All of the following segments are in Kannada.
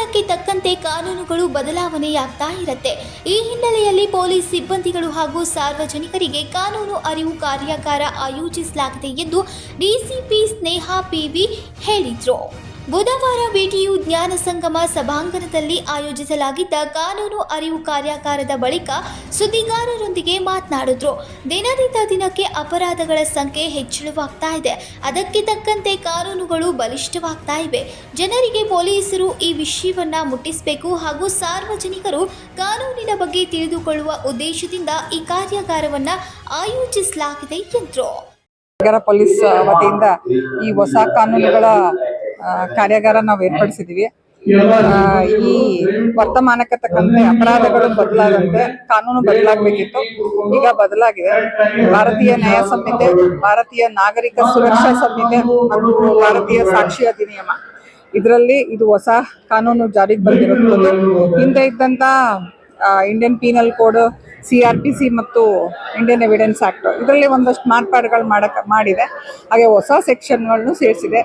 ಕಾಲಕ್ಕೆ ತಕ್ಕಂತೆ ಕಾನೂನುಗಳು ಬದಲಾವಣೆಯಾಗ್ತಾ ಇರುತ್ತೆ. ಈ ಹಿನ್ನೆಲೆಯಲ್ಲಿ ಪೊಲೀಸ್ ಸಿಬ್ಬಂದಿಗಳು ಹಾಗೂ ಸಾರ್ವಜನಿಕರಿಗೆ ಕಾನೂನು ಅರಿವು ಕಾರ್ಯಾಗಾರ ಆಯೋಜಿಸಲಾಗಿದೆ ಎಂದು ಡಿಸಿಪಿ ಸ್ನೇಹಾ ಪಿವಿ ಹೇಳಿದರು. ಬುಧವಾರ ವಿಟಿಯು ಜ್ಞಾನ ಸಂಗಮ ಸಭಾಂಗಣದಲ್ಲಿ ಆಯೋಜಿಸಲಾಗಿದ್ದ ಕಾನೂನು ಅರಿವು ಕಾರ್ಯಾಗಾರದ ಬಳಿಕ ಸುದ್ದಿಗಾರರೊಂದಿಗೆ ಮಾತನಾಡಿದ್ರು. ದಿನದಿಂದ ದಿನಕ್ಕೆ ಅಪರಾಧಗಳ ಸಂಖ್ಯೆ ಹೆಚ್ಚಳವಾಗ್ತಾ ಇದೆ. ಅದಕ್ಕೆ ತಕ್ಕಂತೆ ಕಾನೂನುಗಳು ಬಲಿಷ್ಠವಾಗ್ತಾ ಇವೆ. ಜನರಿಗೆ ಪೊಲೀಸರು ಈ ವಿಷಯವನ್ನ ಮುಟ್ಟಿಸಬೇಕು ಹಾಗೂ ಸಾರ್ವಜನಿಕರು ಕಾನೂನಿನ ಬಗ್ಗೆ ತಿಳಿದುಕೊಳ್ಳುವ ಉದ್ದೇಶದಿಂದ ಈ ಕಾರ್ಯಾಗಾರವನ್ನ ಆಯೋಜಿಸಲಾಗಿದೆ ಎಂದರು. ಪೊಲೀಸ್ ವತಿಯಿಂದ ಈ ಹೊಸ ಕಾನೂನುಗಳ ಕಾರ್ಯಾಗಾರ ನಾವು ಏರ್ಪಡಿಸಿದ್ದೀವಿ. ಈ ವರ್ತಮಾನಕ್ಕೆ ತಕ್ಕಂತೆ ಅಪರಾಧಗಳು ಬದಲಾದಂತೆ ಕಾನೂನು ಬದಲಾಗಬೇಕಿತ್ತು, ಈಗ ಬದಲಾಗಿದೆ. ಭಾರತೀಯ ನ್ಯಾಯ ಸಂಹಿತೆ, ಭಾರತೀಯ ನಾಗರಿಕ ಸುರಕ್ಷಾ ಸಂಹಿತೆ ಮತ್ತು ಭಾರತೀಯ ಸಾಕ್ಷಿ ಅಧಿನಿಯಮ ಇದರಲ್ಲಿ ಇದು ಹೊಸ ಕಾನೂನು ಜಾರಿಗೆ ಬಂದಿರುತ್ತದೆ. ಹಿಂದೆ ಇದ್ದಂತ ಇಂಡಿಯನ್ ಪೀನಲ್ ಕೋಡ್, CRPC ಮತ್ತು ಇಂಡಿಯನ್ ಎವಿಡೆನ್ಸ್ ಆಕ್ಟ್ ಇದರಲ್ಲಿ ಒಂದಷ್ಟು ಮಾರ್ಪಾಡುಗಳು ಮಾಡಿದೆ. ಹಾಗೆ ಹೊಸ ಸೆಕ್ಷನ್ಗಳನ್ನು ಸೇರಿಸಿದೆ.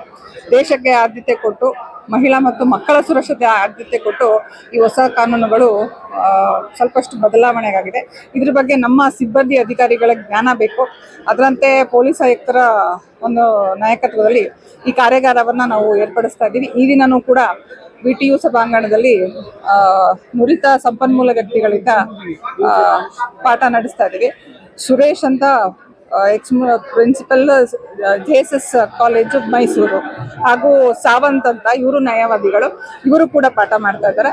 ದೇಶಕ್ಕೆ ಆದ್ಯತೆ ಕೊಟ್ಟು, ಮಹಿಳಾ ಮತ್ತು ಮಕ್ಕಳ ಸುರಕ್ಷತೆ ಆದ್ಯತೆ ಕೊಟ್ಟು ಈ ಹೊಸ ಕಾನೂನುಗಳು ಸ್ವಲ್ಪಷ್ಟು ಬದಲಾವಣೆಯಾಗಿದೆ. ಇದ್ರ ಬಗ್ಗೆ ನಮ್ಮ ಸಿಬ್ಬಂದಿ ಅಧಿಕಾರಿಗಳ ಜ್ಞಾನ ಬೇಕು. ಅದರಂತೆ ಪೊಲೀಸ್ ಆಯುಕ್ತರ ಒಂದು ನಾಯಕತ್ವದಲ್ಲಿ ಈ ಕಾರ್ಯಾಗಾರವನ್ನು ನಾವು ಏರ್ಪಡಿಸ್ತಾ ಇದ್ದೀವಿ. ಈ ದಿನನೂ ಕೂಡ ವಿಟಿಯು ಸಭಾಂಗಣದಲ್ಲಿ ನುರಿತ ಸಂಪನ್ಮೂಲ ವ್ಯಕ್ತಿಗಳಿಂದ ಪಾಠ ನಡೆಸ್ತಾ ಇದ್ದೀವಿ. ಸುರೇಶ್ ಅಂತ ಪ್ರಿನ್ಸಿಪಲ್ JSS ಕಾಲೇಜು ಮೈಸೂರು, ಹಾಗೂ ಸಾವಂತ್ ಅಂತ ಇವರು ನ್ಯಾಯವಾದಿಗಳು, ಇವರು ಕೂಡ ಪಾಠ ಮಾಡ್ತಾ ಇದ್ದಾರೆ.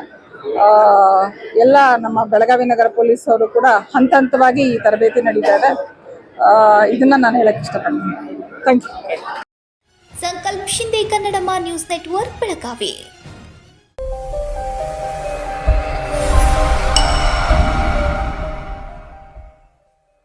ಎಲ್ಲ ನಮ್ಮ ಬೆಳಗಾವಿ ನಗರ ಪೊಲೀಸ್ ಅವರು ಕೂಡ ಹಂತ ಹಂತವಾಗಿ ಈ ತರಬೇತಿ ನಡೀತಾ ಇದೆ. ಇದನ್ನ ನಾನು ಹೇಳಕ್ ಇಷ್ಟಪಡ್ತೀನಿ. Thank you. Sankalp Shinde, Kannadamma news network, Belagavi.